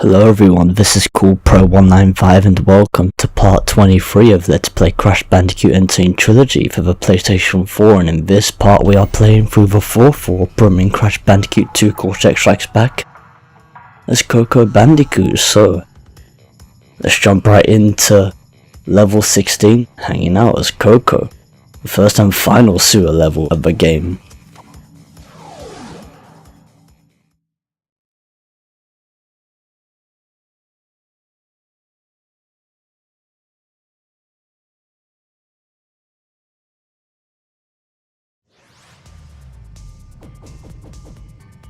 Hello everyone, this is CoolPro195 and welcome to part 23 of Let's Play Crash Bandicoot and Sane Trilogy for the PlayStation 4, and in this part we are playing through the 4-4 brimming Crash Bandicoot 2 Cortex Strikes Back as Coco Bandicoot. So let's jump right into level 16, hanging out as Coco, the first and final sewer level of the game.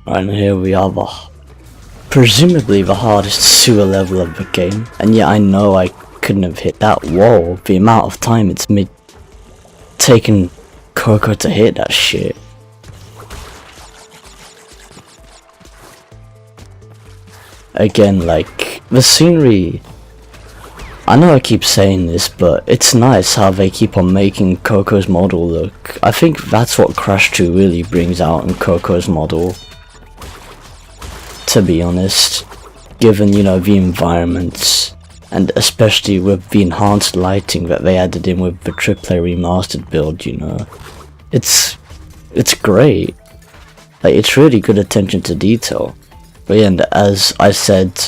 And here we are, presumably the hardest sewer level of the game, and yet I know I couldn't have hit that wall. The amount of time it's taken Coco to hit that shit. Again, like, the scenery, I know I keep saying this, but it's nice how they keep on making Coco's model look. I think that's what Crash 2 really brings out in Coco's model, to be honest, given, you know, the environments, and especially with the enhanced lighting that they added in with the AAA remastered build, you know. It's great. Like, it's really good attention to detail. But yeah, and as I said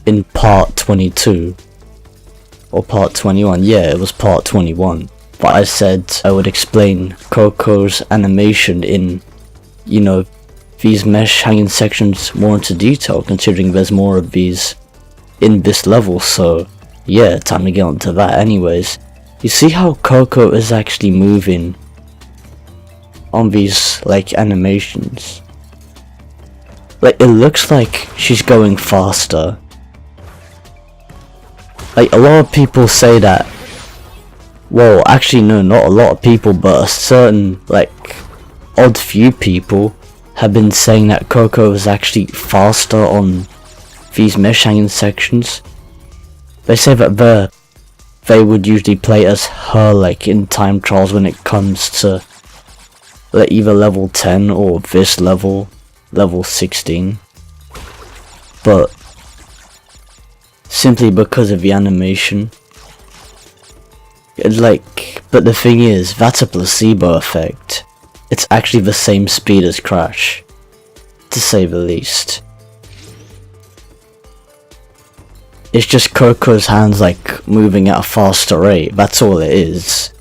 in part 22, or part 21, yeah, it was part 21, but I said I would explain Coco's animation in, you know, these mesh hanging sections more into detail, considering there's more of these in this level. So yeah, time to get on to that. Anyways, you see how Coco is actually moving on these, like, animations? Like, it looks like she's going faster. Like, a lot of people say that, well, actually no, not a lot of people, but a certain, like, odd few people have been saying that Coco is actually faster on these mesh hanging sections. They say that they would usually play as her, like, in time trials when it comes to, like, either level 10 or this level 16. But simply because of the animation, but the thing is, that's a placebo effect. It's actually the same speed as Crash, to say the least. It's just Coco's hands, like, moving at a faster rate, that's all it is.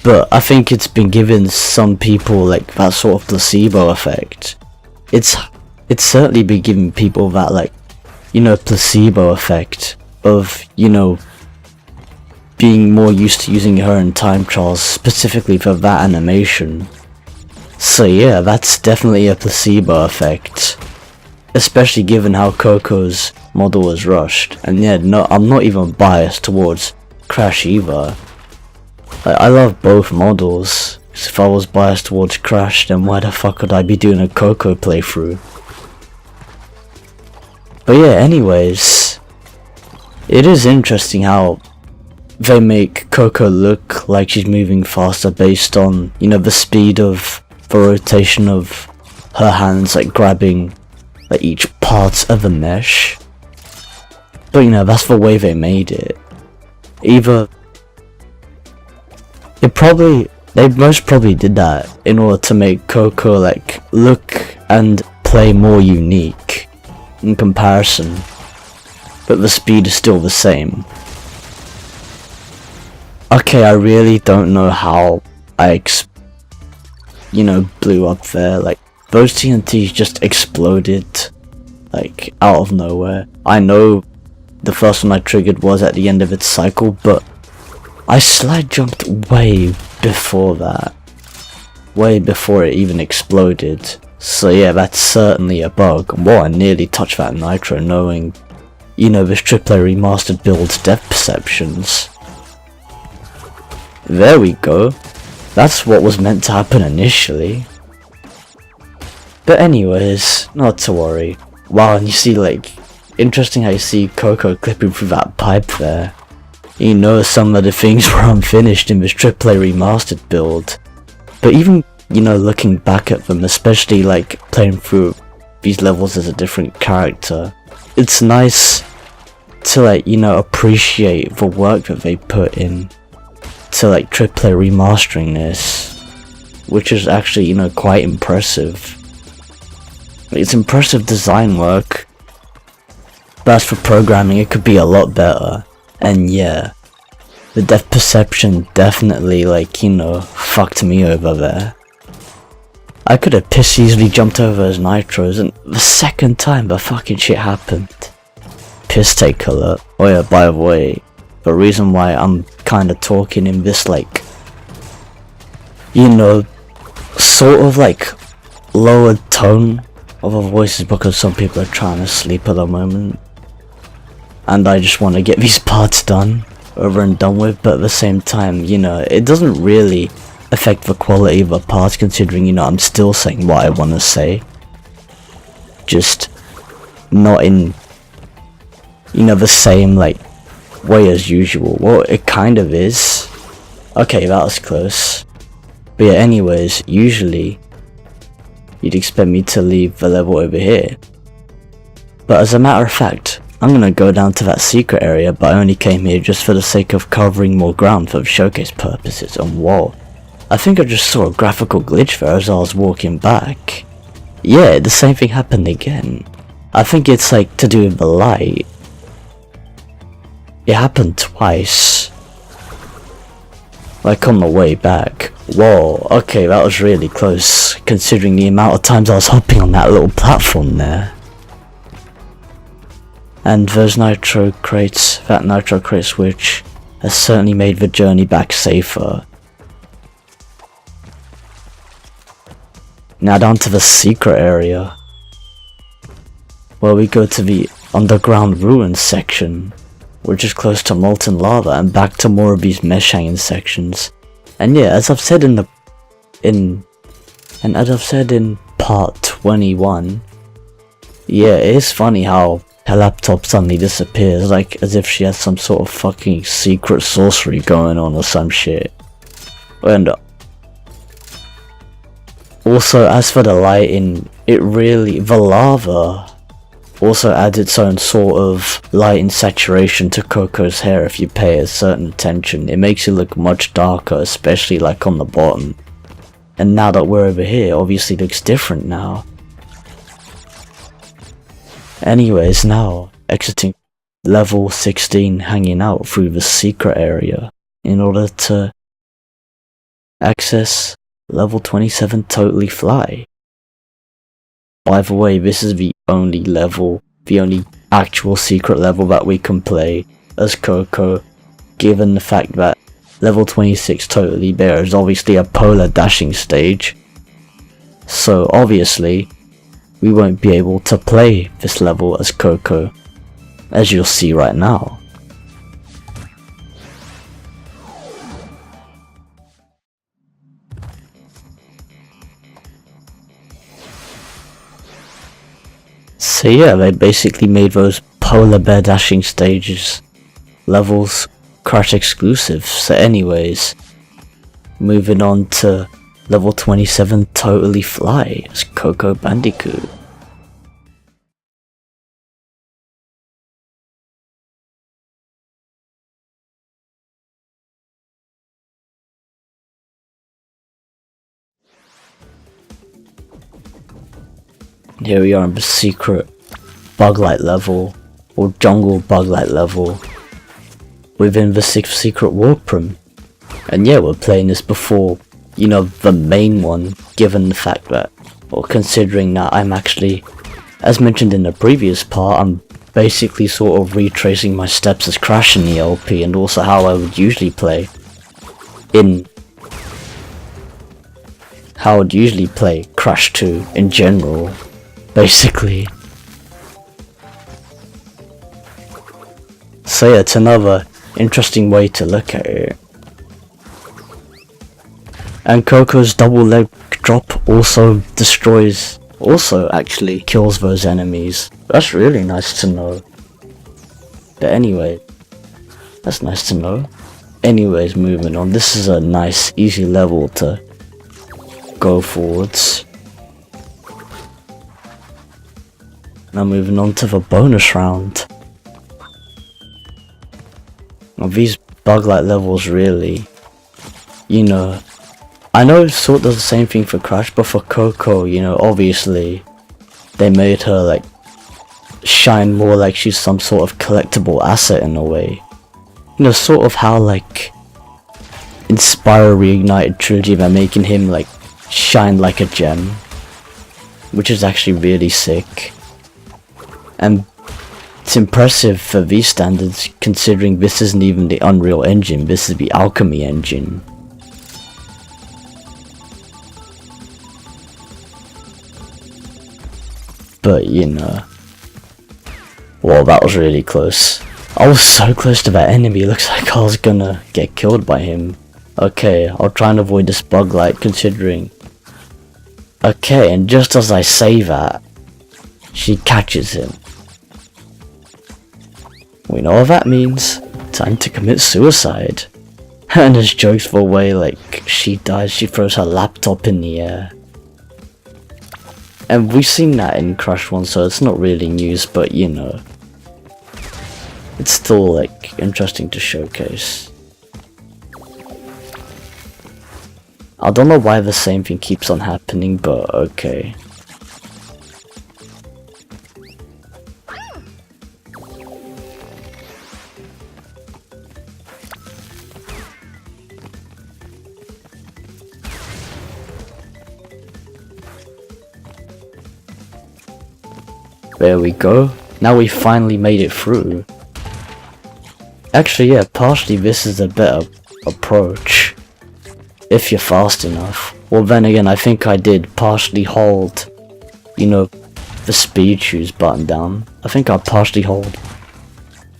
But I think it's been given some people, like, that sort of placebo effect. It's certainly been giving people that, like, you know, placebo effect of, you know, being more used to using her in time trials specifically for that animation. So yeah, that's definitely a placebo effect, especially given how Coco's model was rushed. And yeah, no, I'm not even biased towards Crash either. Like, I love both models. If I was biased towards Crash, then why the fuck would I be doing a Coco playthrough? But yeah, anyways, it is interesting how they make Coco look like she's moving faster based on, you know, the speed of the rotation of her hands, like, grabbing, like, each part of the mesh. But, you know, that's the way they made it. They most probably did that in order to make Coco, like, look and play more unique in comparison, but the speed is still the same. Okay, I really don't know how I you know, blew up there. Like, those TNTs just exploded, like, out of nowhere. I know the first one I triggered was at the end of its cycle, but I slide jumped way before that, way before it even exploded. So yeah, that's certainly a bug. Well, I nearly touched that nitro knowing, you know, this AAA remastered build's depth perceptions. There we go. That's what was meant to happen initially. But anyways, not to worry. Wow, and you see, like, interesting how you see Coco clipping through that pipe there. You know, some of the things were unfinished in this AAA remastered build. But even, you know, looking back at them, especially, like, playing through these levels as a different character, it's nice to like, you know, appreciate the work that they put in to like AAA remastering this, which is actually, you know, quite impressive. It's impressive design work, but as for programming, it could be a lot better. And yeah, the depth perception definitely, like, you know, fucked me over there. I could have piss easily jumped over those nitros, and the second time the fucking shit happened. Piss take alert. Oh yeah, by the way, the reason why I'm kinda talking in this, like, you know, sort of like lower tone of a voice is because some people are trying to sleep at the moment. And I just want to get these parts done, over and done with, but at the same time, you know, it doesn't really affect the quality of the parts considering, you know, I'm still saying what I want to say. Just not in, you know, the same, like, way as usual. Well, it kind of is. Okay, that was close. But yeah, anyways, usually you'd expect me to leave the level over here. But as a matter of fact, I'm gonna go down to that secret area, but I only came here just for the sake of covering more ground for showcase purposes. And whoa, I think I just saw a graphical glitch there as I was walking back. Yeah, the same thing happened again. I think it's like to do with the light. It happened twice. Like on the way back. Whoa, okay, that was really close, considering the amount of times I was hopping on that little platform there. And those nitro crates, that nitro crate switch, has certainly made the journey back safer. Now down to the secret area, where we go to the underground ruins section, which is close to molten lava, and back to more of these mesh hanging sections. And yeah, as I've said in part 21, yeah, it is funny how her laptop suddenly disappears, like as if she has some sort of fucking secret sorcery going on or some shit. And also, as for the lighting, the lava also adds its own sort of light and saturation to Coco's hair if you pay a certain attention. It makes it look much darker, especially like on the bottom. And now that we're over here, obviously looks different now. Anyways, now exiting level 16, hanging out through the secret area in order to access level 27 Totally Fly. By the way, this is the only level, the only actual secret level that we can play as Coco, given the fact that level 26 Totally Bear is obviously a polar dashing stage. So obviously, we won't be able to play this level as Coco, as you'll see right now. So yeah, they basically made those polar bear dashing stages levels Crash exclusive. So anyways, moving on to level 27 Totally Fly as Coco Bandicoot. Here we are in the secret bug-light level, or jungle bug-light level, within the 6th secret warp room. And yeah, we're playing this before, you know, the main one, given the fact that, or considering that I'm actually, as mentioned in the previous part, I'm basically sort of retracing my steps as Crash in the LP, and also how I would usually play Crash 2 in general, basically. So yeah, it's another interesting way to look at it. And Coco's double leg drop also actually kills those enemies. That's really nice to know. But anyway, that's nice to know. Anyways, moving on. This is a nice, easy level to go forwards. Now moving on to the bonus round. Now these bug-like levels really, you know, I know it sort of does the same thing for Crash, but for Coco, you know, obviously they made her like shine more like she's some sort of collectible asset in a way. You know, sort of how like in Spyro Reignited Trilogy they're making him like shine like a gem, which is actually really sick. And it's impressive for these standards considering this isn't even the Unreal Engine, this is the Alchemy engine. But you know, well, that was really close. I was so close to that enemy, looks like I was gonna get killed by him. Okay, I'll try and avoid this bug light considering. Okay, and just as I say that, she catches him. We know what that means. Time to commit suicide. And as jokes for a way like she dies, she throws her laptop in the air. And we've seen that in Crash 1, so it's not really news, but you know, it's still like interesting to showcase. I don't know why the same thing keeps on happening, but okay. There we go. Now we finally made it through. Actually, yeah, partially this is a better approach. If you're fast enough. Well, then again, I think I did partially hold, you know, the speed choose button down. I think I partially held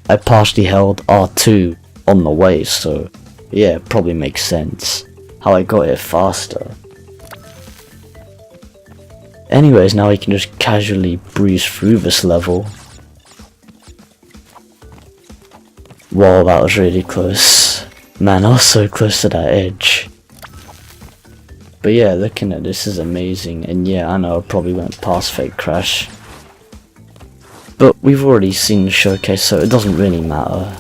R2 on the way, so yeah, it probably makes sense how I got it faster. Anyways, now we can just casually breeze through this level. Wow, that was really close. Man, I was so close to that edge. But yeah, looking at this is amazing, and yeah, I know I probably went past Fake Crash. But we've already seen the showcase, so it doesn't really matter.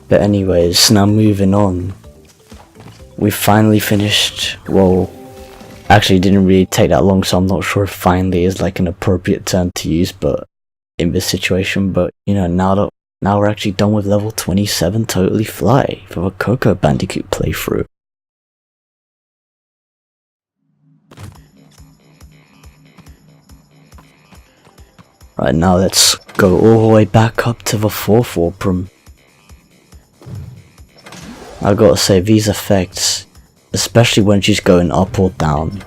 But anyways, now moving on. We finally finished, well, actually it didn't really take that long, so I'm not sure if finally is like an appropriate term to use, but in this situation, but you know, now we're actually done with level 27 Totally Fly for a Coco Bandicoot playthrough. Right, now let's go all the way back up to the 4th warp room. I gotta say, these effects, especially when she's going up or down,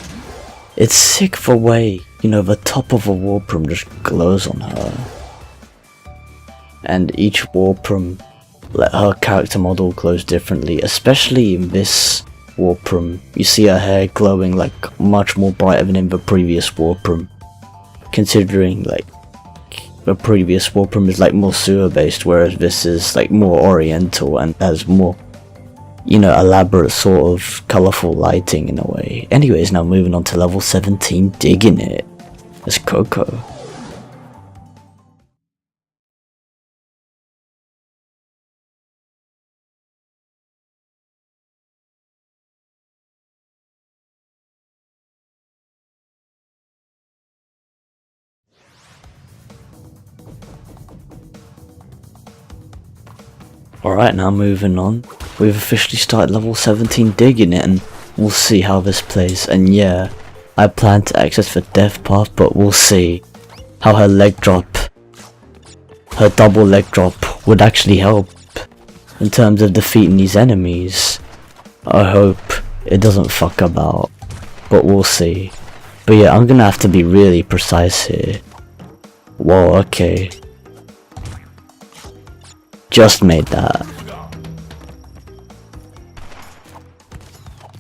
it's sick the way, you know, the top of a warp room just glows on her. And each warp room, like her character model glows differently, especially in this warp room. You see her hair glowing like much more brighter than in the previous warp room. Considering like the previous warp room is like more sewer based, whereas this is like more oriental and has more, you know, elaborate sort of colourful lighting in a way. Anyways, now moving on to level 17, digging it. It's Coco. Alright, now moving on. We've officially started level 17 digging it, and we'll see how this plays. And yeah, I plan to access the death path, but we'll see how her leg drop, her double leg drop would actually help in terms of defeating these enemies. I hope it doesn't fuck about, but we'll see. But yeah, I'm gonna have to be really precise here. Whoa, okay. Just made that.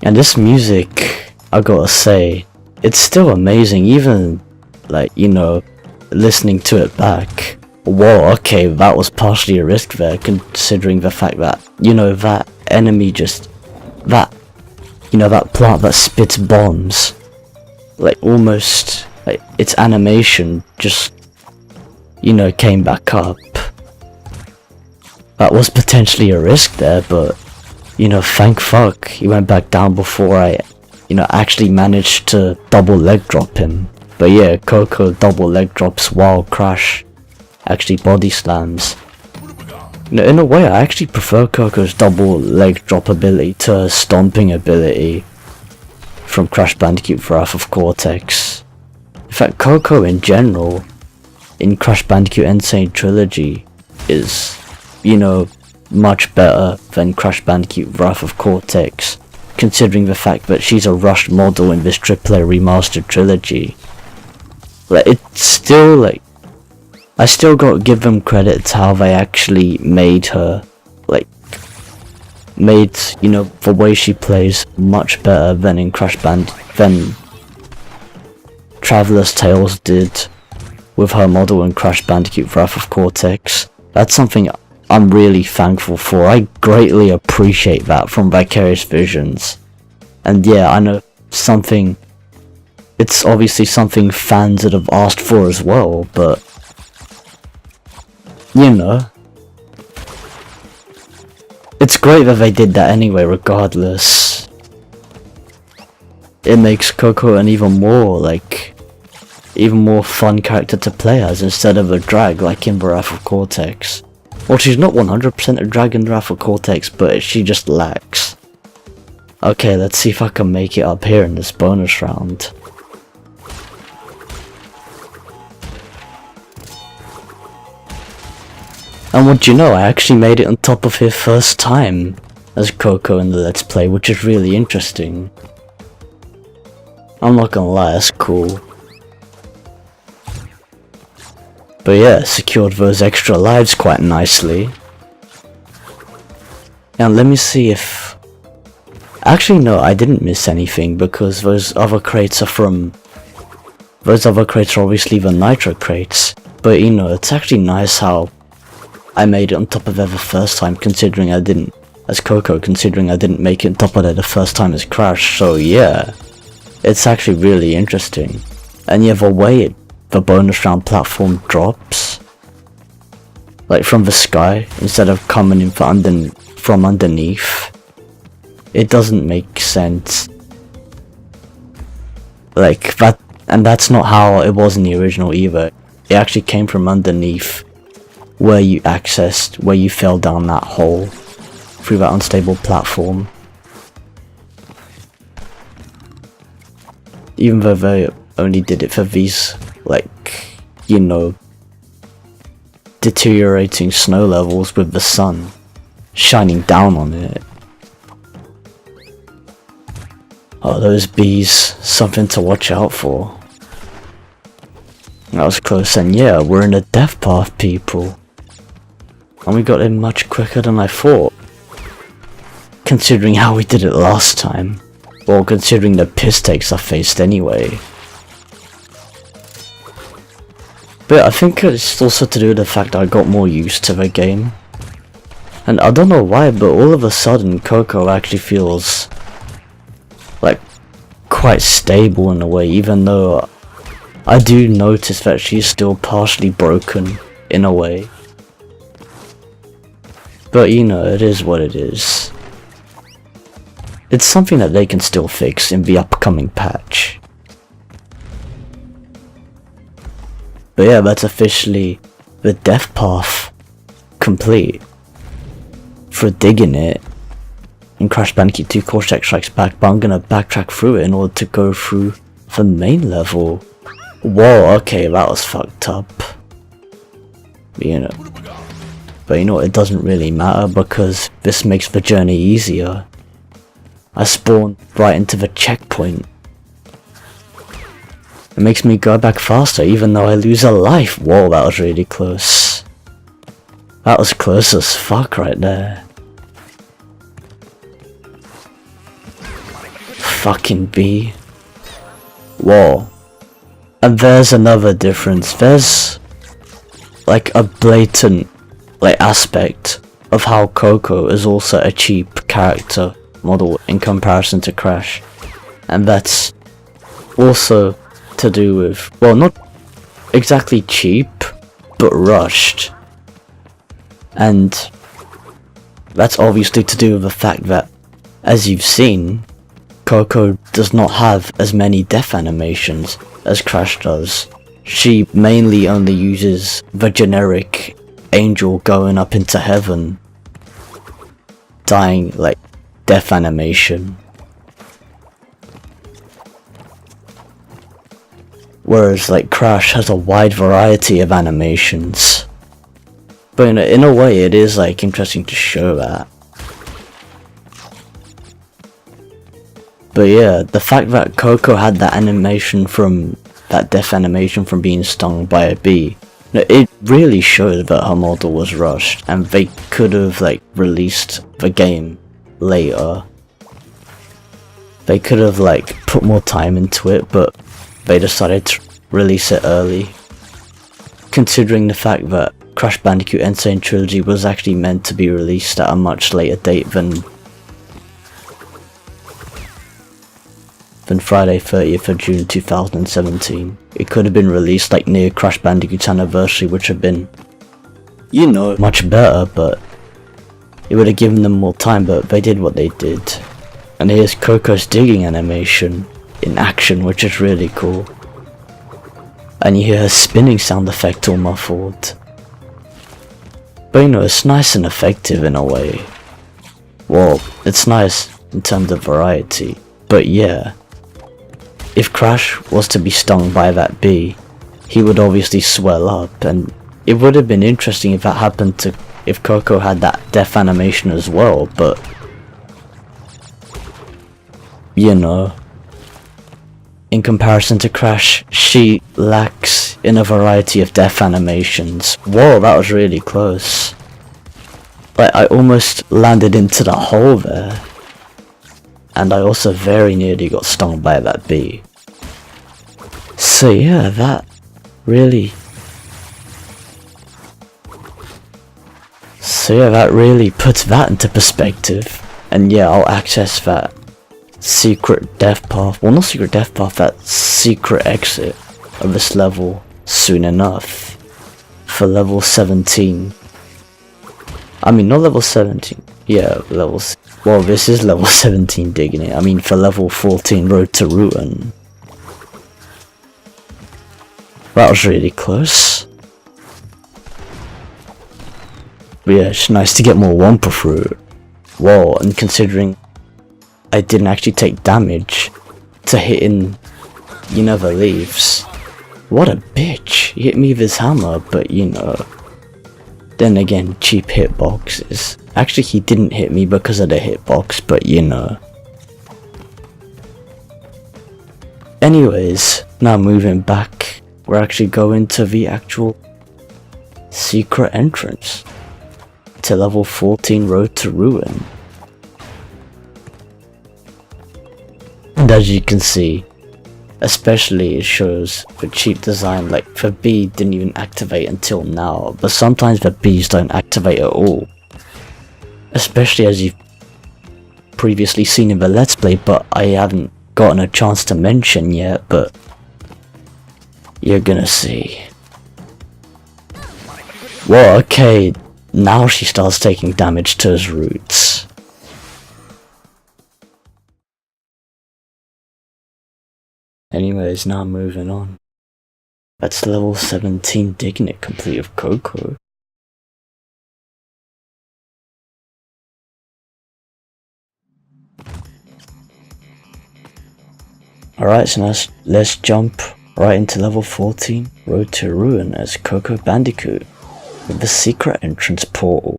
And this music, I gotta say, it's still amazing, even like, you know, listening to it back. Whoa, okay, that was partially a risk there, considering the fact that, you know, that enemy just, that, you know, that plant that spits bombs, like almost like its animation just, you know, came back up. That was potentially a risk there, but you know, thank fuck he went back down before I, you know, actually managed to double leg drop him. But yeah, Coco double leg drops while Crash actually body slams. You know, in a way I actually prefer Coco's double leg drop ability to her stomping ability from Crash Bandicoot Wrath of Cortex. In fact, Coco in general, in Crash Bandicoot and Sane Trilogy, is, you know, much better than Crash Bandicoot Wrath of Cortex, considering the fact that she's a rushed model in this AAA remastered trilogy. Like, it's still, like, I still gotta give them credit to how they actually made her, like, made, you know, the way she plays much better than in than Traveler's Tales did with her model in Crash Bandicoot Wrath of Cortex. That's something I'm really thankful for. I greatly appreciate that from Vicarious Visions. And yeah, I know it's obviously something fans would have asked for as well, but you know, it's great that they did that anyway regardless. It makes Coco an even more fun character to play as instead of a drag like in Wrath of Cortex. Well, she's not 100% a drag in Wrath of Cortex, but she just lacks. Okay, let's see if I can make it up here in this bonus round. And what do you know, I actually made it on top of here first time as Coco in the Let's Play, which is really interesting. I'm not gonna lie, that's cool. But yeah, secured those extra lives quite nicely. And let me see if... Actually no, I didn't miss anything because those other crates are obviously the Nitro crates. But you know, it's actually nice how I made it on top of there the first time, considering I didn't, as Coco, considering I didn't make it on top of there the first time as Crash, so yeah. It's actually really interesting. And yeah, the way the bonus round platform drops, like from the sky, instead of coming in from underneath, it doesn't make sense. Like, that, and that's not how it was in the original either. It actually came from underneath, where you fell down that hole through that unstable platform. Even though they only did it for these, like, you know, deteriorating snow levels with the sun shining down on it. Oh, those bees, something to watch out for. That was close, and yeah, we're in a death path, people. And we got in much quicker than I thought, considering how we did it last time. Or considering the piss takes I faced anyway. But I think it's also to do with the fact I got more used to the game. And I don't know why, but all of a sudden Coco actually feels like quite stable in a way, even though I do notice that she's still partially broken in a way. But you know, it is what it is. It's something that they can still fix in the upcoming patch. But yeah, that's officially the death path complete for digging it in Crash Bandicoot 2 Cortex Strikes Back, but I'm gonna backtrack through it in order to go through the main level. Whoa, okay, that was fucked up. You know. But you know what, it doesn't really matter because this makes the journey easier. I spawn right into the checkpoint. It makes me go back faster even though I lose a life. Whoa, that was really close. That was close as fuck right there. Fucking bee. Whoa. And there's another difference. There's like a blatant like aspect of how Coco is also a cheap character model in comparison to Crash, and that's also to do with, well, not exactly cheap, but rushed. And that's obviously to do with the fact that, as you've seen, Coco does not have as many death animations as Crash does. She mainly only uses the generic angel going up into heaven, dying, like, death animation. Whereas, like, Crash has a wide variety of animations. But in a way, it is, like, interesting to show that. But yeah, the fact that Coco had that animation from, that death animation from being stung by a bee, it really showed that her model was rushed, and they could have, like, released the game later. They could have, like, put more time into it, but they decided to release it early. Considering the fact that Crash Bandicoot and Sane Trilogy was actually meant to be released at a much later date than Friday 30th of June 2017. It could have been released like near Crash Bandicoot's anniversary, which would have been, you know, much better, but it would have given them more time, but they did what they did. And here's Coco's digging animation in action, which is really cool. And you hear her spinning sound effect all muffled. But you know, it's nice and effective in a way. Well, it's nice in terms of variety, but yeah. If Crash was to be stung by that bee, he would obviously swell up, and it would have been interesting if that happened to, if Coco had that death animation as well, but you know, in comparison to Crash, she lacks in a variety of death animations. Whoa, that was really close. Like, I almost landed into the hole there. And I also very nearly got stung by that bee. So yeah, that really puts that into perspective. And yeah, I'll access that secret death path, well, not secret death path, that secret exit of this level soon enough for level 17. I mean, not level 17, yeah, well, this is level 17 digging it, I mean for level 14 Road to Ruin. That was really close. But yeah, it's nice to get more Wumpa Fruit. Whoa, and considering I didn't actually take damage to hitting, you know, the leaves. What a bitch. He hit me with his hammer, but you know. Then again, cheap hitboxes. Actually, he didn't hit me because of the hitbox, but you know. Anyways, now moving back, we're actually going to the actual secret entrance to level 14 Road to Ruin. And as you can see, especially it shows the cheap design, like the bee didn't even activate until now, but sometimes the bees don't activate at all. Especially as you've previously seen in the Let's Play, but I haven't gotten a chance to mention yet, but you're gonna see. Whoa, okay, now she starts taking damage to his roots. Anyways, now moving on. That's level 17 digging it complete of Coco. Alright, so now let's jump right into level 14, Road to Ruin as Coco Bandicoot with the secret entrance portal.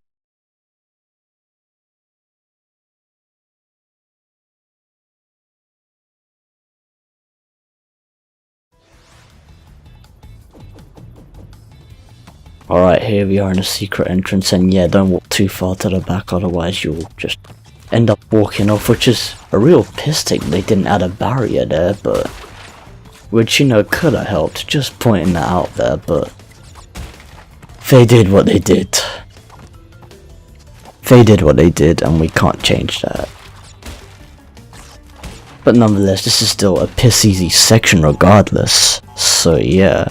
Alright, here we are in a secret entrance, and yeah, don't walk too far to the back, otherwise you'll just end up walking off, which is a real piss take they didn't add a barrier there, but which, you know, could have helped, just pointing that out there, but they did what they did. They did what they did, and we can't change that. But nonetheless, this is still a piss easy section regardless, so yeah.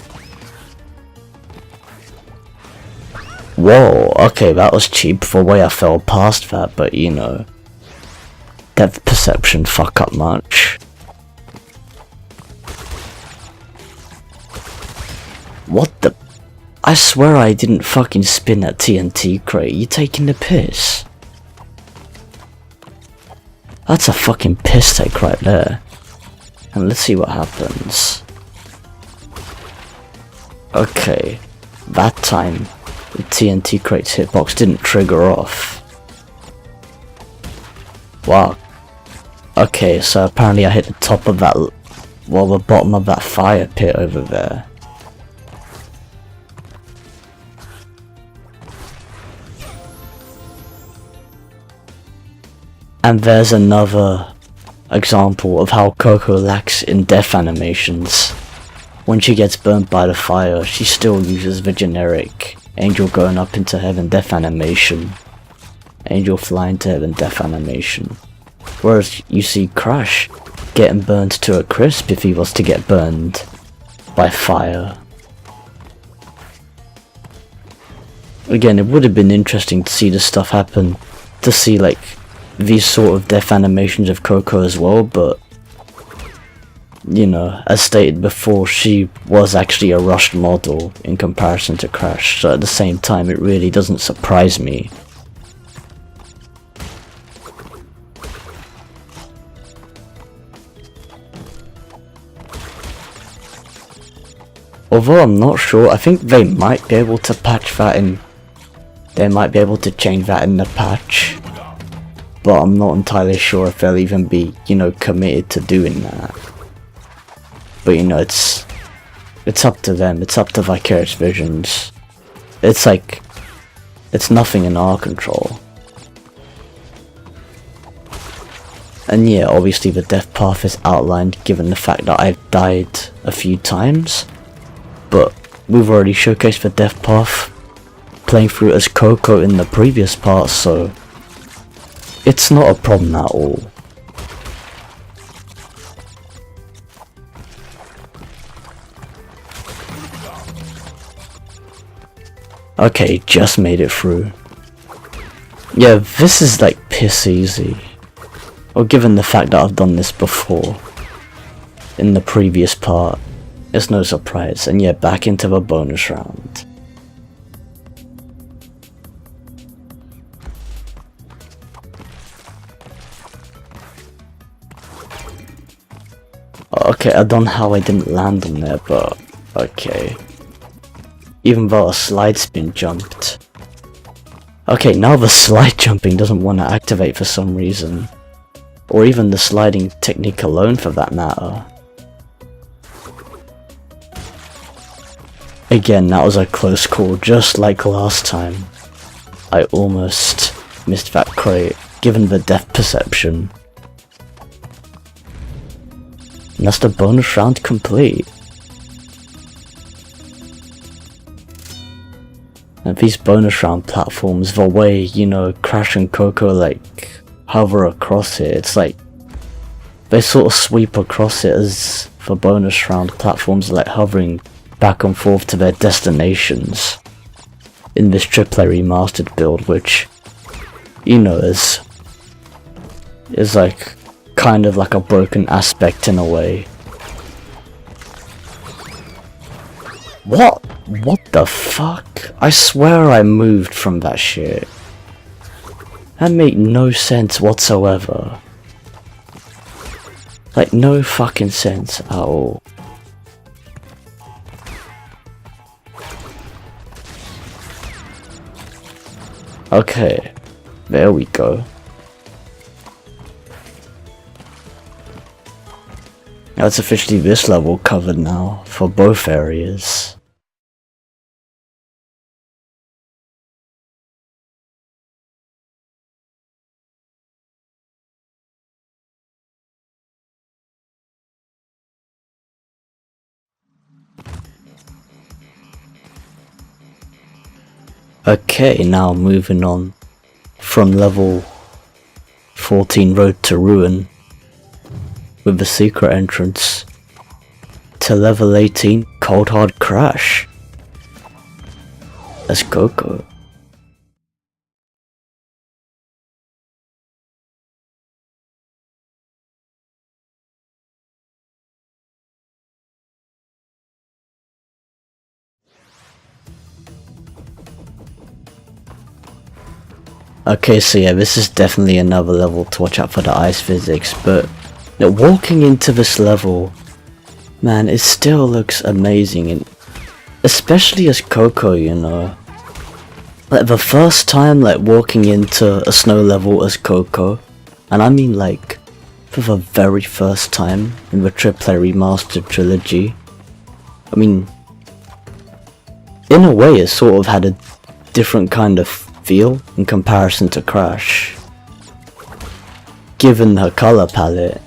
Whoa, okay, that was cheap for the way I fell past that, but you know, depth perception fuck up much. What the? I swear I didn't fucking spin that TNT crate, you taking the piss? That's a fucking piss take right there. And let's see what happens. Okay, that time the TNT crate's hitbox didn't trigger off. Wow. Okay, so apparently I hit the top of that, well, the bottom of that fire pit over there. And there's another example of how Coco lacks in death animations. When she gets burnt by the fire, she still uses the generic Angel going up into heaven death animation, Angel flying to heaven death animation. Whereas you see Crash getting burned to a crisp if he was to get burned by fire. Again, it would have been interesting to see this stuff happen, to see like these sort of death animations of Coco as well, but you know, as stated before, she was actually a rushed model in comparison to Crash, so at the same time it really doesn't surprise me. Although I'm not sure, I think they might be able to patch that in, they might be able to change that in the patch, but I'm not entirely sure if they'll even be, you know, committed to doing that. But you know, it's up to them, it's up to Vicarious Visions. It's like, it's nothing in our control. And yeah, obviously the death path is outlined given the fact that I've died a few times. But we've already showcased the death path playing through as Coco in the previous part, so it's not a problem at all. Okay, just made it through. Yeah, this is like piss easy. Well, given the fact that I've done this before in the previous part, it's no surprise. And yeah, back into the bonus round. Okay, I don't know how I didn't land on there, but okay. Even though a slide spin jumped. Okay, now the slide jumping doesn't want to activate for some reason. Or even the sliding technique alone for that matter. Again, that was a close call, just like last time. I almost missed that crate, given the depth perception. And that's the bonus round complete. And these bonus round platforms, the way, you know, Crash and Coco like hover across it, it's like they sort of sweep across it as the bonus round platforms like hovering back and forth to their destinations in this AAA remastered build, which, you know, is like kind of like a broken aspect in a way. What? What the fuck? I swear I moved from that shit. That made no sense whatsoever. Like, no fucking sense at all. Okay, there we go. That's officially this level covered now, for both areas. Okay, now moving on from level 14 Road to Ruin. with the secret entrance to level 18 Cold Hard Crash as Coco. Okay, so yeah, this is definitely another level to watch out for the ice physics, but walking into this level, man, it still looks amazing, and especially as Coco, you know. Like the first time walking into a snow level as Coco, and I mean for the very first time in the AAA Remastered Trilogy, I mean, in a way it sort of had a different kind of feel in comparison to Crash, given her color palette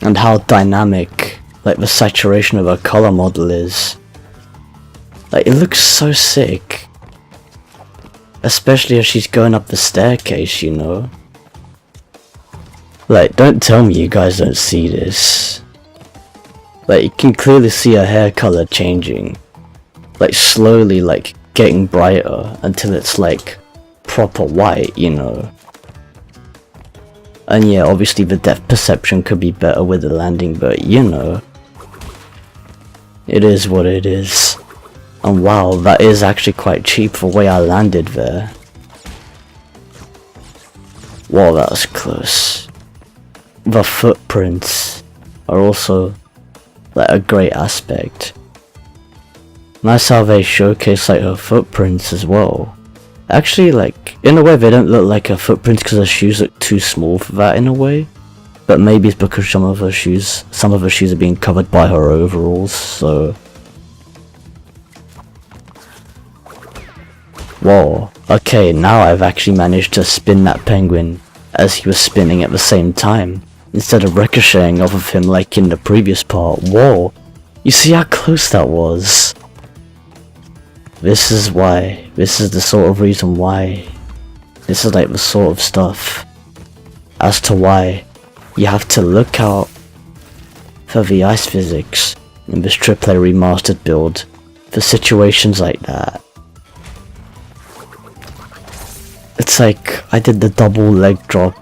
and how dynamic the saturation of her color model is. It looks so sick, especially as she's going up the staircase, you know. Don't tell me you guys don't see this. You can clearly see her hair color changing, slowly getting brighter until it's proper white, you know. And yeah, obviously the depth perception could be better with the landing, but you know, it is what it is. And wow, that is actually quite cheap for the way I landed there. Wow, that was close. The footprints are also a great aspect. Nice how they showcase her footprints as well. Actually, in a way they don't look like her footprints because her shoes look too small for that in a way. But maybe it's because some of her shoes are being covered by her overalls, so... Whoa, okay, now I've actually managed to spin that penguin as he was spinning at the same time, instead of ricocheting off of him like in the previous part. Whoa, you see how close that was? This is the sort of reason why, this is the sort of stuff as to why you have to look out for the ice physics in this AAA Remastered build for situations like that. It's I did the double leg drop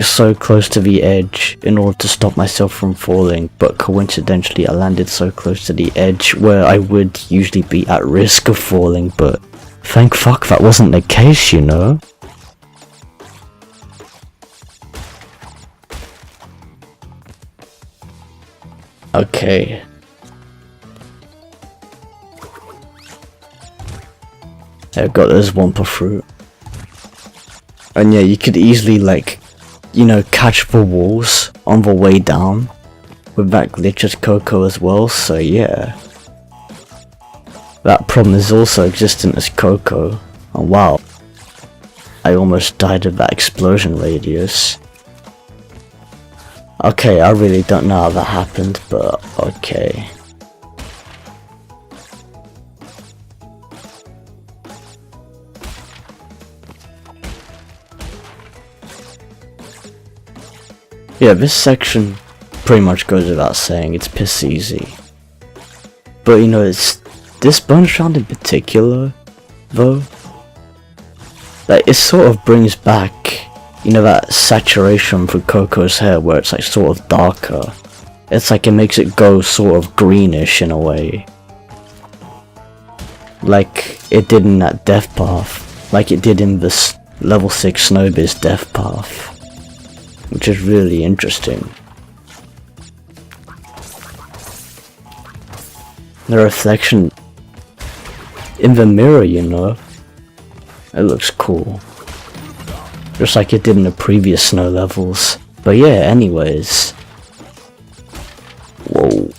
so close to the edge in order to stop myself from falling, but coincidentally I landed so close to the edge where I would usually be at risk of falling, but thank fuck that wasn't the case, you know? Okay. I've got this Wumpa fruit. And yeah, you could easily you know, catch the walls on the way down with that glitch as Coco as well, so yeah. That problem is also existent as Coco. Oh wow. I almost died of that explosion radius. Okay, I really don't know how that happened, but okay. Yeah, this section pretty much goes without saying, it's piss easy. But you know, it's this bonus round in particular, though, it sort of brings back, you know, that saturation for Coco's hair where it's sort of darker. It's it makes it go sort of greenish in a way. Like it did in that death path, like it did in this level 6 Snowbiz death path. Which is really interesting. The reflection in the mirror, you know, it looks cool. Just like it did in the previous snow levels. But yeah, anyways. Whoa.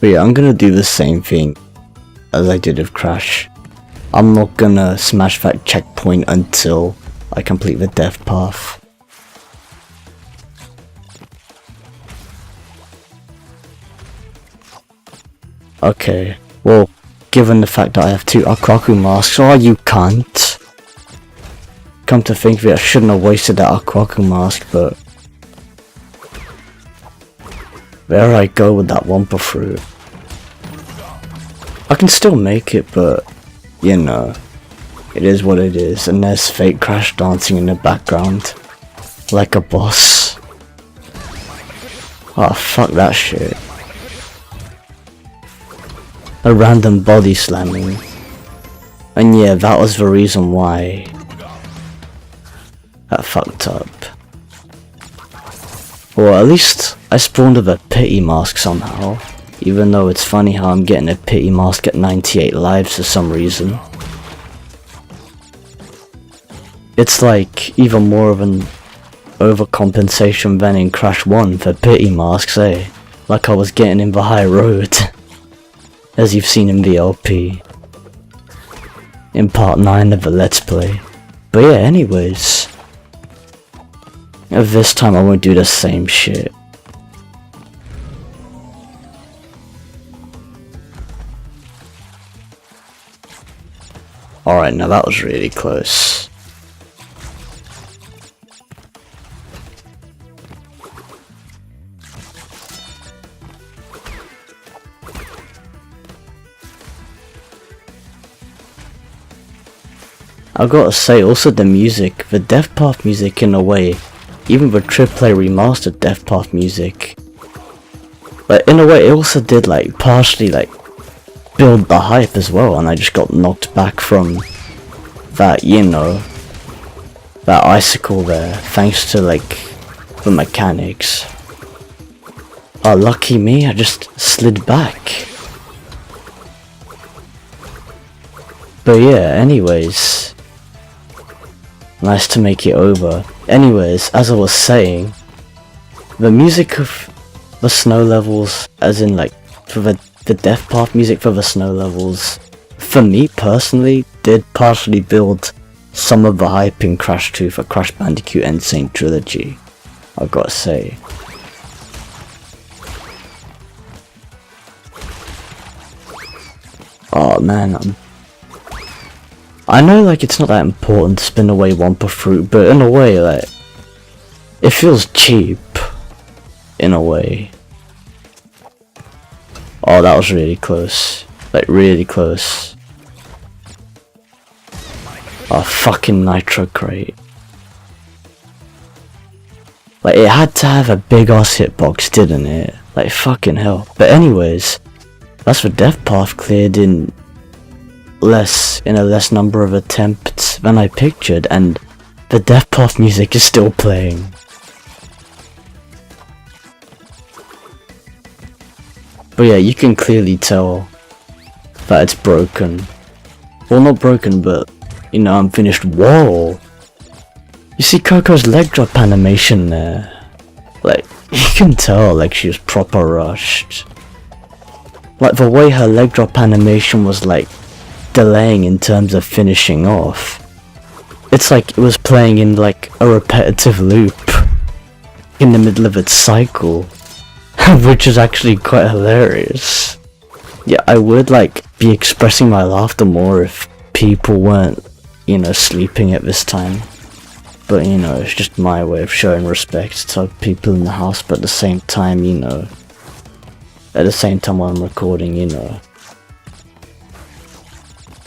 But yeah, I'm gonna do the same thing as I did with Crash. I'm not gonna smash that checkpoint until I complete the death path. Okay, well, given the fact that I have 2 Akwaku masks, oh you cunt. Come to think of it, I shouldn't have wasted that Akwaku mask, but where I go with that Wumpa fruit? I can still make it, but you know, it is what it is, and there's fake Crash dancing in the background, like a boss. Oh fuck that shit. A random body slamming. And yeah, that was the reason why that fucked up. Or at least I spawned with a pity mask somehow. Even though it's funny how I'm getting a pity mask at 98 lives for some reason. It's like even more of an overcompensation than in Crash 1 for pity masks, eh? Like I was getting in the high road. As you've seen in the LP. In part 9 of the Let's Play. But yeah, anyways. This time I won't do the same shit. Alright, now that was really close. I've gotta say, also the music, the Death Path music in a way, even the AAA remastered Death Path music, but in a way it also did like partially like build the hype as well, and I just got knocked back from that, you know, that icicle there, thanks to like the mechanics. Oh, lucky me, I just slid back. But yeah, anyways. Nice to make it over. Anyways, as I was saying, the music of the snow levels, as in like, for the Death Path music for the snow levels, for me personally, did partially build some of the hype in Crash 2 for Crash Bandicoot and Sane Trilogy, I've gotta say. Oh man, I know like it's not that important to spin away Wumpa fruit, but in a way like, it feels cheap, in a way. Oh, that was really close, like really close. Oh, fucking nitro crate. Like it had to have a big ass hitbox, didn't it? Like fucking hell. But anyways, that's the Death Path cleared in a less number of attempts than I pictured, and the Death Path music is still playing. But yeah, you can clearly tell that it's broken. Well, not broken, but you know, unfinished. Whoa! You see Coco's leg drop animation there? Like, you can tell like she was proper rushed. Like the way her leg drop animation was like delaying in terms of finishing off. It's like it was playing in like a repetitive loop in the middle of its cycle, which is actually quite hilarious. Yeah, I would like be expressing my laughter more if people weren't, you know, sleeping at this time. But you know, it's just my way of showing respect to people in the house, but at the same time, you know, at the same time while I'm recording, you know.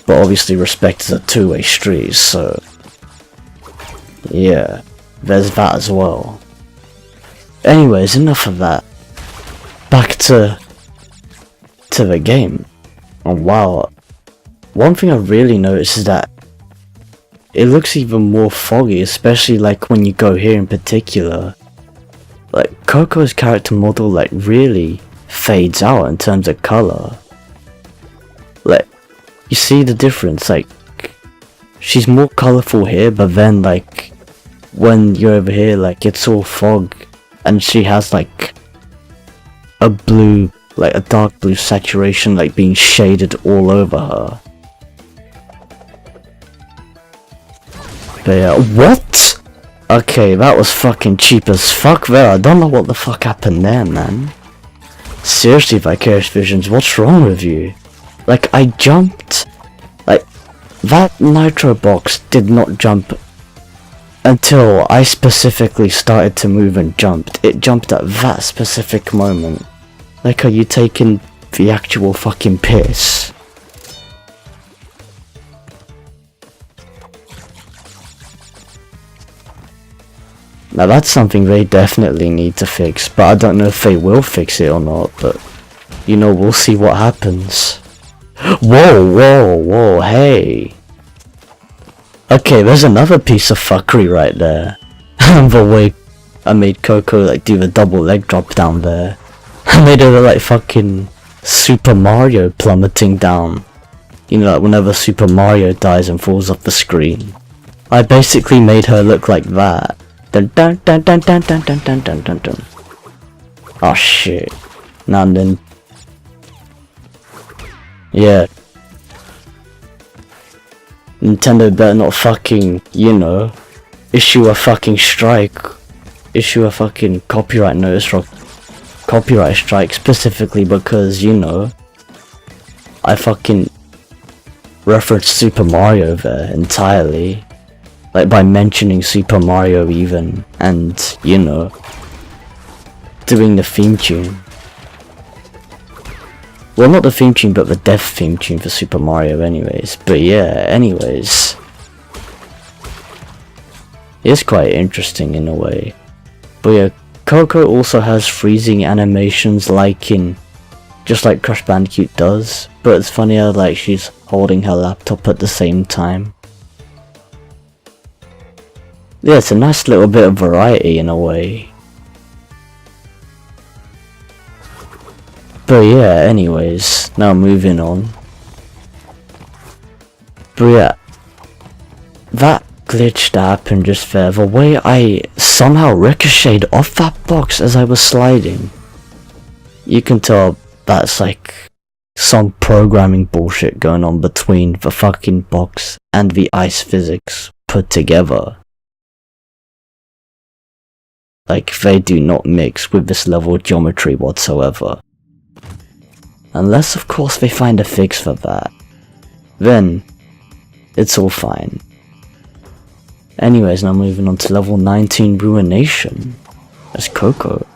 But obviously respect is a two-way street, so yeah, there's that as well. Anyways, enough of that. Back to the game. Oh wow, one thing I really noticed is that it looks even more foggy, especially like when you go here in particular. Like Coco's character model like really fades out in terms of color. Like, you see the difference, like she's more colorful here, but then like when you're over here, like it's all fog and she has like a blue, like a dark blue saturation like being shaded all over her. But yeah, what? Okay, that was fucking cheap as fuck there. I don't know what the fuck happened there, man. Seriously, Vicarious Visions, what's wrong with you? Like, I jumped. Like, that nitro box did not jump until I specifically started to move and jumped. It jumped at that specific moment. Like, are you taking the actual fucking piss? Now that's something they definitely need to fix, but I don't know if they will fix it or not, but you know, we'll see what happens. Whoa, hey. Okay, there's another piece of fuckery right there. The way I made Coco like do the double leg drop down there. I made her look like fucking Super Mario plummeting down. You know, like whenever Super Mario dies and falls off the screen. I basically made her look like that. Dun dun dun dun dun dun dun dun dun dun dun. Oh shit. Now and then. Yeah. Nintendo better not fucking, you know, issue a fucking strike. Issue a fucking copyright notice for copyright strike, specifically because, you know, I fucking referenced Super Mario there entirely. Like by mentioning Super Mario even, and, you know, doing the theme tune. Well, not the theme tune, but the death theme tune for Super Mario anyways. But yeah, anyways. It's quite interesting in a way. But yeah, Coco also has freezing animations like in, just like Crash Bandicoot does. But it's funny how like she's holding her laptop at the same time. Yeah, it's a nice little bit of variety in a way. But yeah, anyways, now moving on. But yeah, that glitch that happened just there, the way I somehow ricocheted off that box as I was sliding. You can tell that's like some programming bullshit going on between the fucking box and the ice physics put together. Like, they do not mix with this level of geometry whatsoever. Unless, of course, they find a fix for that. Then, it's all fine. Anyways, now moving on to level 19, Ruination. As Coco.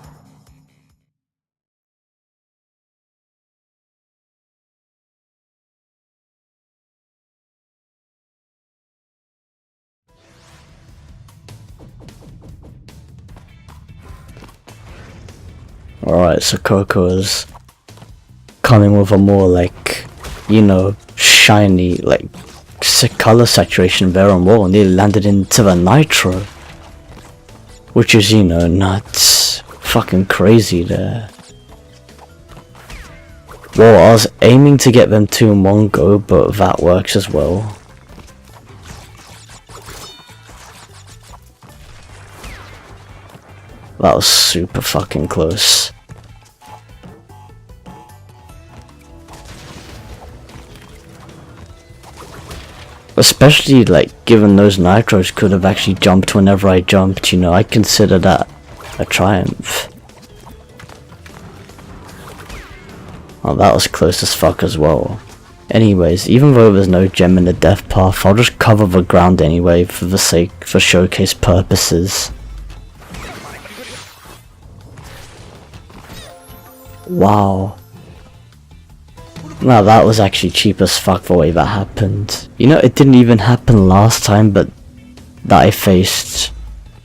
Alright, so Coco is coming with a more like, you know, shiny, like, color saturation there on wall, and nearly landed into the nitro. Which is, you know, nuts. Fucking crazy there. Well, I was aiming to get them two in one go, but that works as well. That was super fucking close. Especially, like, given those nitros could have actually jumped whenever I jumped, you know, I consider that a triumph. Oh, that was close as fuck as well. Anyways, even though there's no gem in the death path, I'll just cover the ground anyway for showcase purposes. Wow. Now that was actually cheap as fuck the way that happened. You know, it didn't even happen last time, but that I faced,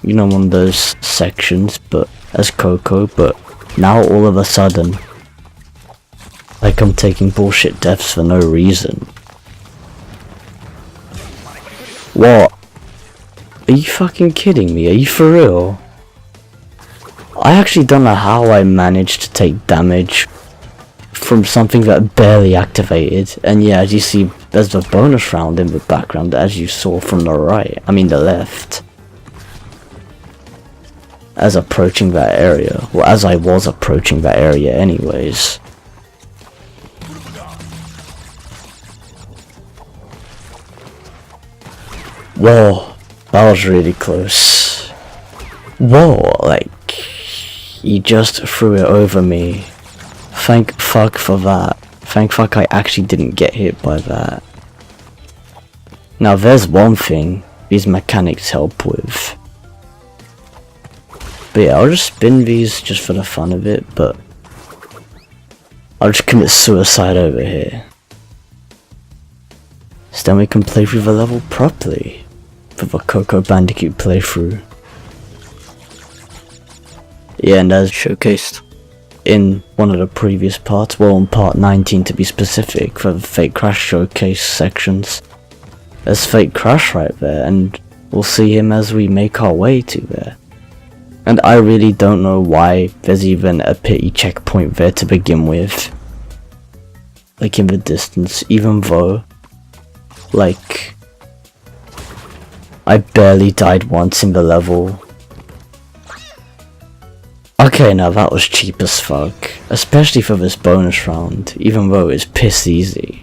you know, one of those sections, but as Coco, but now all of a sudden, like I'm taking bullshit deaths for no reason. What? Are you fucking kidding me? Are you for real? I actually don't know how I managed to take damage from something that barely activated, and yeah, as you see, there's a bonus round in the background, as you saw from the right, I mean the left. As approaching that area, well, as I was approaching that area anyways. Whoa, that was really close. Whoa, like, he just threw it over me. Thank fuck for that. Thank fuck I actually didn't get hit by that. Now there's one thing these mechanics help with. But yeah, I'll just spin these just for the fun of it, but I'll just commit suicide over here. So then we can play through the level properly for the Coco Bandicoot playthrough. Yeah, and as showcased in one of the previous parts, well in part 19 to be specific, for the Fake Crash showcase sections, there's Fake Crash right there, and we'll see him as we make our way to there. And I really don't know why there's even a pity checkpoint there to begin with. Like in the distance, even though, like, I barely died once in the level. Okay, now that was cheap as fuck, especially for this bonus round, even though it's piss easy.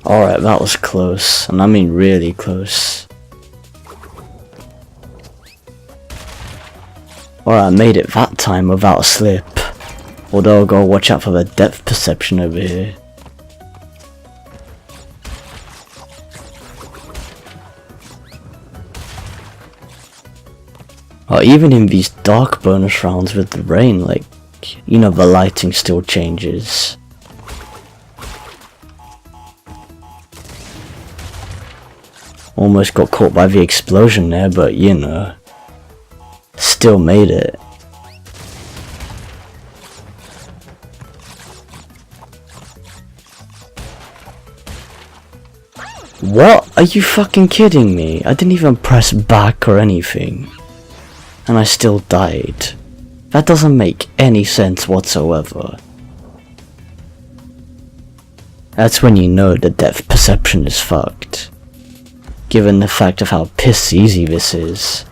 Alright, that was close, and I mean really close. Alright, I made it that time without a slip. Although I'll go watch out for the depth perception over here. Or even in these dark bonus rounds with the rain, like, you know, the lighting still changes. Almost got caught by the explosion there, but you know, still made it. What? Are you fucking kidding me? I didn't even press back or anything, and I still died. That doesn't make any sense whatsoever. That's when you know the depth perception is fucked, given the fact of how piss easy this is.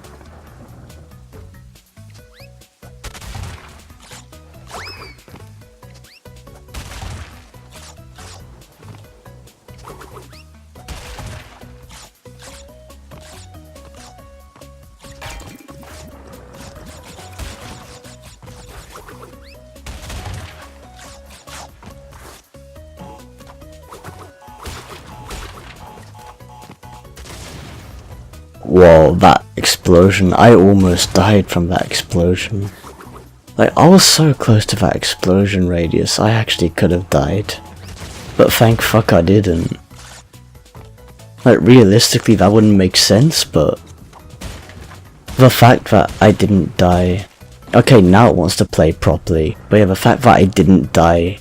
Whoa, that explosion. I almost died from that explosion. Like, I was so close to that explosion radius, I actually could have died. But thank fuck I didn't. Like, realistically that wouldn't make sense, but the fact that I didn't die... Okay, now it wants to play properly, but yeah, the fact that I didn't die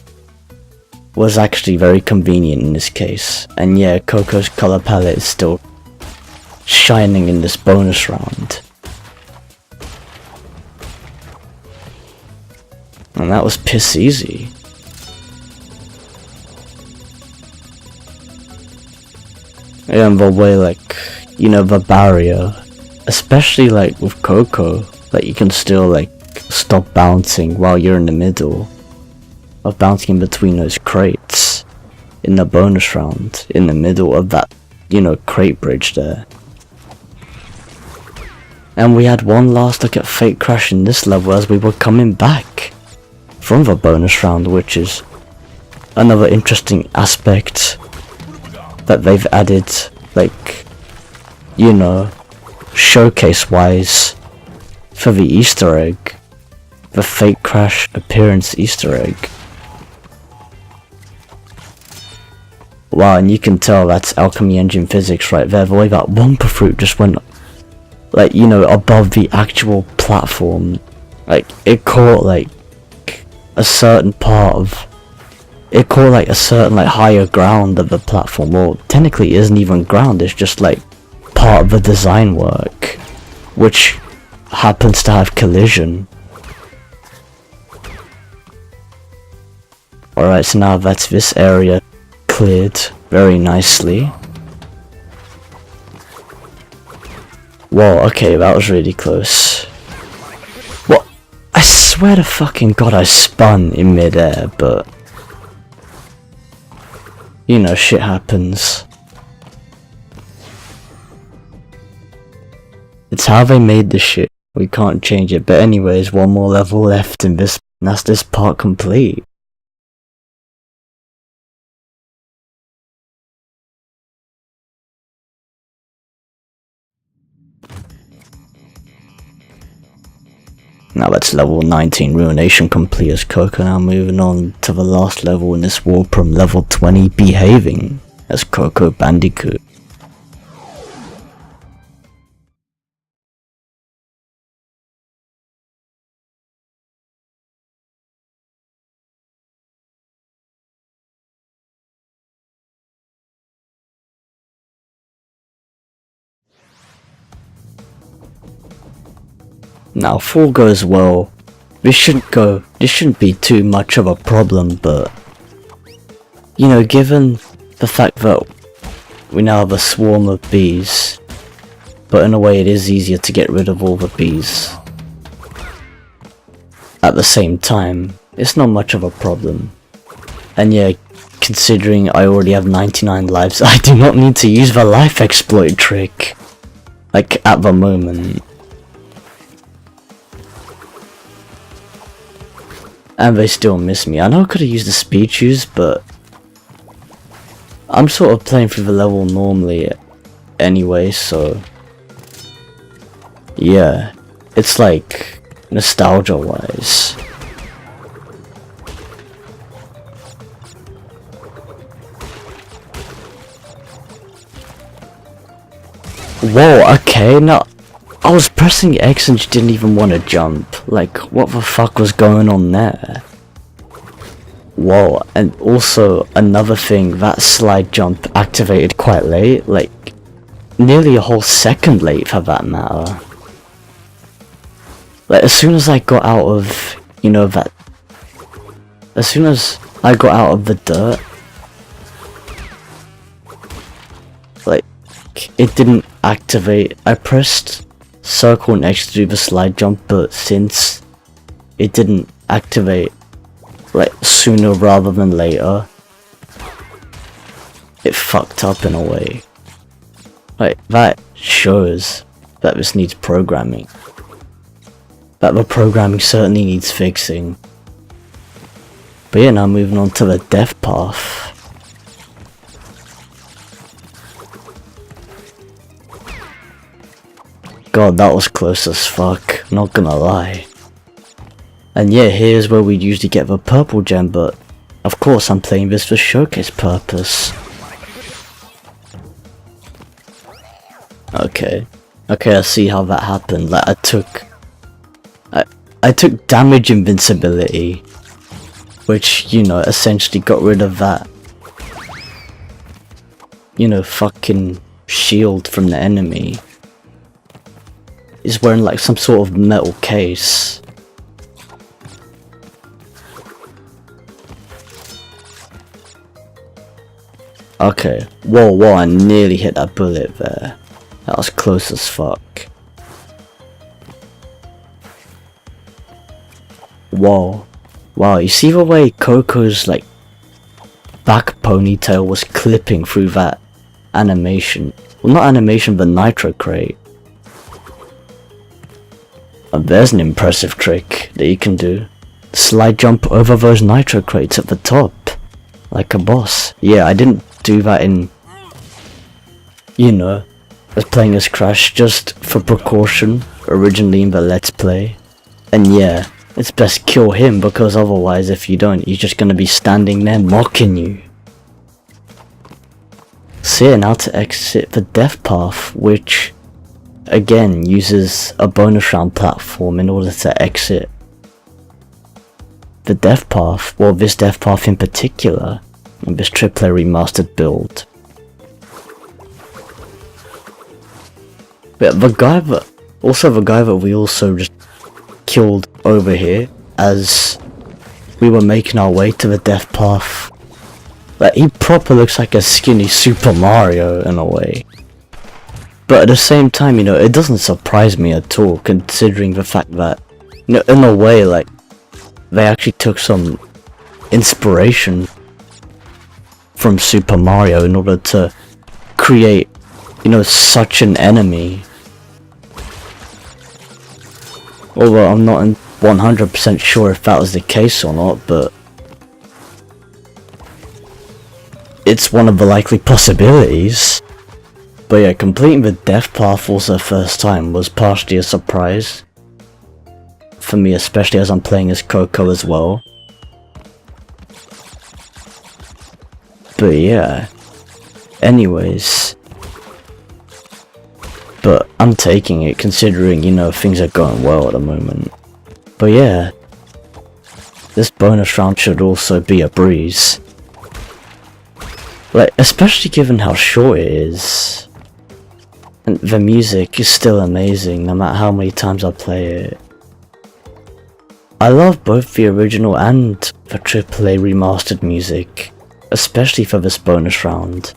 was actually very convenient in this case. And yeah, Coco's color palette is still shining in this bonus round. And that was piss easy. And the way, like, you know, the barrier, especially like with Coco, like you can still like stop bouncing while you're in the middle of bouncing in between those crates in the bonus round, in the middle of that, you know, crate bridge there. And we had one last look at Fake Crash in this level as we were coming back from the bonus round, which is another interesting aspect that they've added, like, you know, showcase wise for the Easter egg, the Fake Crash appearance Easter egg. Wow, and you can tell that's alchemy engine physics right there, the way that Wumpa Fruit just went, like, you know, above the actual platform. Like, it caught like a certain part of, it caught like a certain like higher ground of the platform. Well, technically it isn't even ground, it's just like part of the design work, which happens to have collision. Alright, so now that's this area cleared very nicely. Whoa, okay, that was really close. What? I swear swear to fucking god I spun in midair, but you know, shit happens. It's how they made this shit. We can't change it. But anyways, one more level left in this, and that's this part complete. Now that's level 19 Ruination complete as Coco. Now moving on to the last level in this warp room, level 20 Behaving as Coco Bandicoot. Now if all goes well, this shouldn't be too much of a problem, but you know, given the fact that we now have a swarm of bees, but in a way it is easier to get rid of all the bees. At the same time, it's not much of a problem. And yeah, considering I already have 99 lives, I do not need to use the life exploit trick, like at the moment. And they still miss me. I know I could have used the speed shoes, but I'm sort of playing through the level normally anyway, so yeah, it's like nostalgia wise. Whoa, okay, now I was pressing X and she didn't even want to jump. Like, what the fuck was going on there? Whoa, and also another thing, that slide jump activated quite late, like nearly a whole second late for that matter. Like, as soon as I got out of, you know, as soon as I got out of the dirt, like, it didn't activate. I pressed circle and X to do the slide jump, but since it didn't activate like sooner rather than later, it fucked up in a way. Like, that shows that this needs programming. That the programming certainly needs fixing. But yeah, now moving on to the death path. God, that was close as fuck, not gonna lie. And yeah, here's where we'd usually get the purple gem, but of course I'm playing this for showcase purpose. Okay, I see how that happened. Like, I took damage invincibility, which, you know, essentially got rid of that, you know, fucking shield from the enemy. He's wearing like some sort of metal case. Okay, whoa, I nearly hit that bullet there. That was close as fuck. Whoa. Wow, you see the way Coco's like back ponytail was clipping through that animation? Well, not animation, but nitro crate. And there's an impressive trick that you can do. Slide jump over those nitro crates at the top, like a boss. Yeah, I didn't do that in, you know, as playing as Crash, just for precaution, originally in the Let's Play. And yeah, it's best kill him, because otherwise if you don't, he's just gonna be standing there mocking you. So yeah, now to exit the death path, which again uses a bonus round platform in order to exit the death path. Well, this death path in particular, in this triple remastered build. But the guy that we also just killed over here as we were making our way to the death path, like, he proper looks like a skinny Super Mario in a way. But at the same time, you know, it doesn't surprise me at all, considering the fact that, you know, in a way, like, they actually took some inspiration from Super Mario in order to create, you know, such an enemy. Although I'm not 100% sure if that was the case or not, but it's one of the likely possibilities. But yeah, completing the death path also the first time was partially a surprise for me, especially as I'm playing as Coco as well. But yeah, anyways, but I'm taking it considering, you know, things are going well at the moment. But yeah, this bonus round should also be a breeze. Like, especially given how short it is. And the music is still amazing no matter how many times I play it. I love both the original and the AAA remastered music, especially for this bonus round.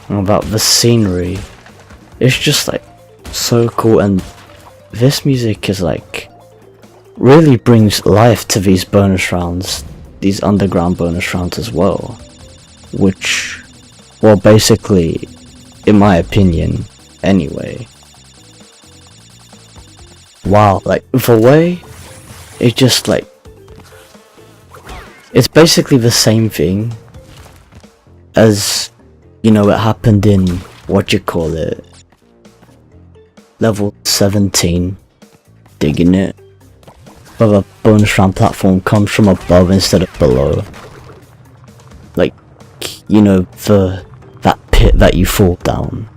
And about the scenery, it's just like so cool, and this music is like really brings life to these bonus rounds, these underground bonus rounds as well. Which, well, basically, in my opinion, anyway. Wow, like the way it just like, it's basically the same thing as, you know, it happened in, what you call it, level 17, digging it, where the bonus round platform comes from above instead of below. Like, you know, that pit that you fall down.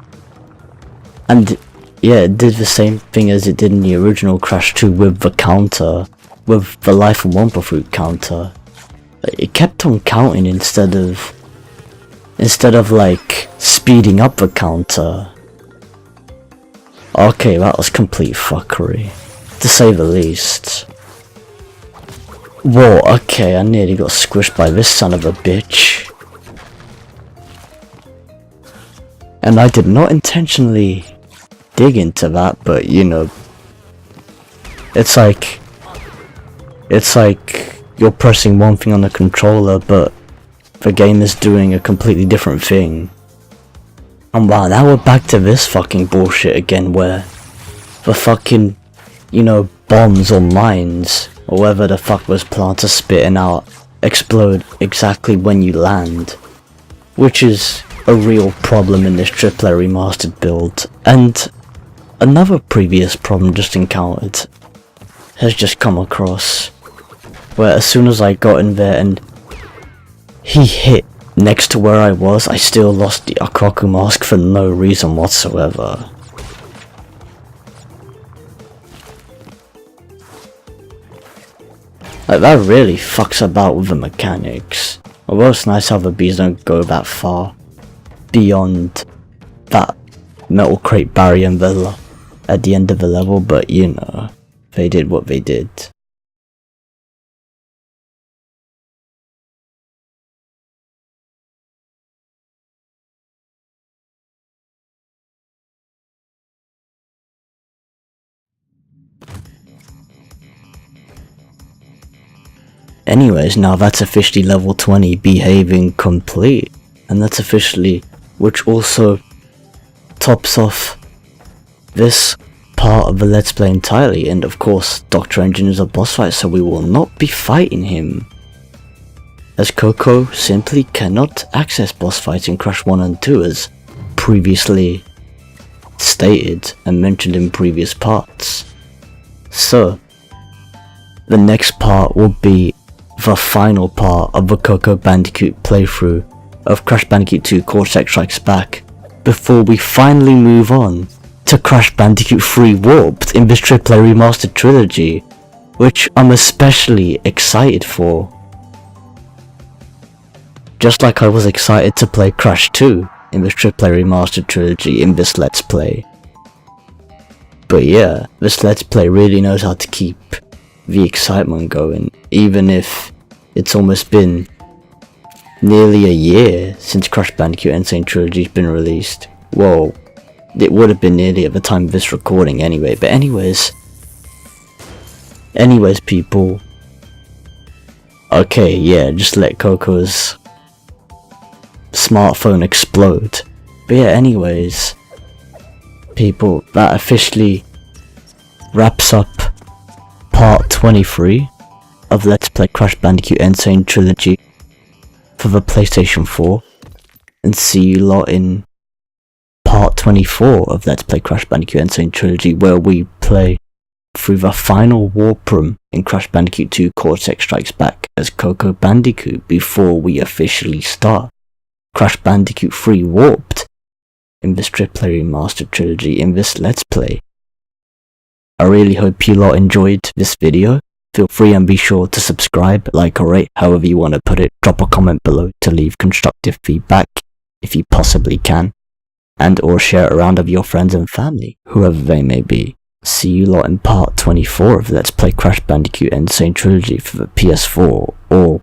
And yeah, it did the same thing as it did in the original Crash 2 with the counter, with the Life and Wumpa Fruit counter. Like, it kept on counting instead of like speeding up the counter. Okay, that was complete fuckery, to say the least. Whoa, okay, I nearly got squished by this son of a bitch. And I did not intentionally dig into that, but you know, it's like you're pressing one thing on the controller, but the game is doing a completely different thing. And wow, now we're back to this fucking bullshit again, where the fucking, you know, bombs or mines, or whatever the fuck those plants are spitting out, explode exactly when you land. Which is a real problem in this AAA remastered build. And another previous problem just encountered has just come across, where as soon as I got in there and he hit next to where I was, I still lost the Akaku mask for no reason whatsoever. Like, that really fucks about with the mechanics. Although it's nice how the bees don't go that far beyond that metal crate barrier at the end of the level, but you know, they did what they did. Anyways, now that's officially level 20 behaving complete, and that's officially, which also tops off this part of the Let's Play entirely. And of course, Dr. Engine is a boss fight, so we will not be fighting him, as Coco simply cannot access boss fights in Crash 1 and 2 as previously stated and mentioned in previous parts. So, the next part will be the final part of the Coco Bandicoot playthrough of Crash Bandicoot 2 Cortex Strikes Back, before we finally move on to Crash Bandicoot 3 Warped in this AAA remastered trilogy, which I'm especially excited for. Just like I was excited to play Crash 2 in this AAA remastered trilogy in this Let's Play. But yeah, this Let's Play really knows how to keep the excitement going, even if it's almost been nearly a year since Crash Bandicoot and Sane Trilogy has been released. Well, it would have been nearly at the time of this recording anyway, but anyways people, Okay, yeah, just let Coco's smartphone explode. But yeah, anyways, people, that officially wraps up part 23 of Let's Play Crash Bandicoot Sane Trilogy for the PlayStation 4, and see you lot in part 24 of Let's Play Crash Bandicoot Sane Trilogy, where we play through the final warp room in Crash Bandicoot 2 Cortex Strikes Back as Coco Bandicoot before we officially start Crash Bandicoot 3 Warped in this AAA Remastered Trilogy in this Let's Play. I really hope you lot enjoyed this video. Feel free and be sure to subscribe, like or rate, however you want to put it. Drop a comment below to leave constructive feedback if you possibly can, and or share it around with your friends and family, whoever they may be. See you lot in part 24 of Let's Play Crash Bandicoot Sane Trilogy for the PS4, or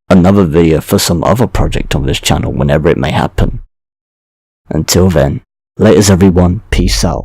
another video for some other project on this channel whenever it may happen. Until then, laters everyone, peace out.